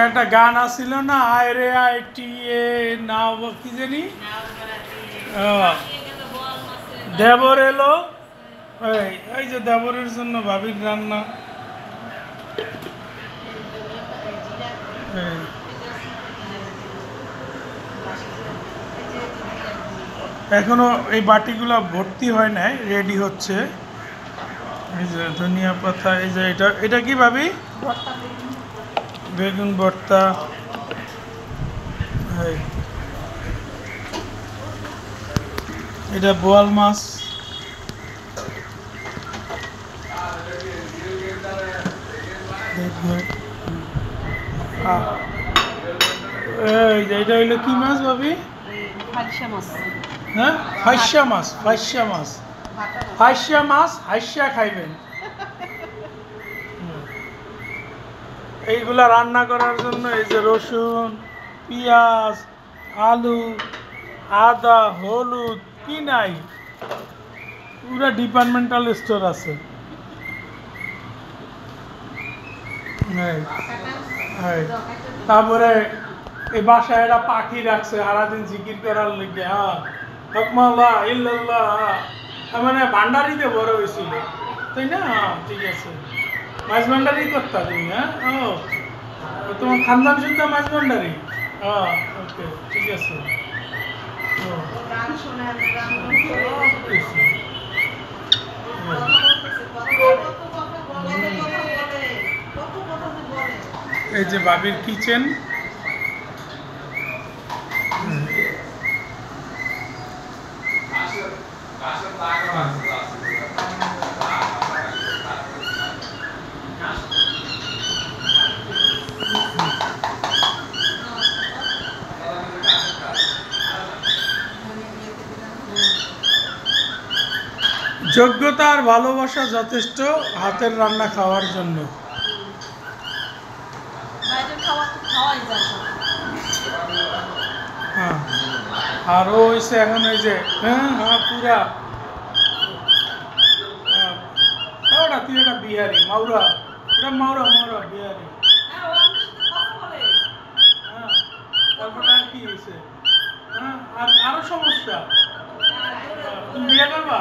একটা গান আসছিল না, আয় রে আই টি এ নাও কি জানি, দেবর এলো। এই যে দেবরের জন্য ভাবির রান্না। এখনো এই বাটিগুলো ভর্তি হয় নাই, রেডি হচ্ছে। এই যে ধনিয়া পাতা, এই যে এটা এটা কি ভাবি? বেগুন ভর্তা। এটা বোয়াল মাছ। এটা হইলো কি মাছ ভাবি? হ্যাঁ, ফাইসা মাছ। ফাইসা মাছ, ফাইসা মাছ হাইসা খাইবেন। এইগুলা রান্না করার জন্য এই যে রসুন, পেঁয়াজ, আলু, আদা, হলুদ কি নাই, পুরা ডিপার্টমেন্টাল স্টোর আছে। তারপরে এই বাসায় একটা পাখি রাখছে সারাদিন জিকির করার লেগে। মানে ভান্ডারিতে বড় হয়েছিল, তাই না? ঠিক আছে, মাছ ভান্ডারি করতা তুমি? হ্যাঁ, ও তোমার খানদান শুদ্ধ মাছ ভান্ডারি। ওকে, ঠিক আছে। এই যে বাবির কিচেন। যোগ্যতা আর ভালোবাসা যথেষ্ট হাতের রান্না খাওয়ার জন্য। হ্যাঁ, আর ও হয়েছে এখন ওই যে পুরা ওটা তুই একটা বিহারি মাউরা, এটা মাউরা মাউরা বিহারি। হ্যাঁ, তারপরে আর কি হয়েছে? হ্যাঁ, আর আরো সমস্যা, তুমি বিয়ে করবা?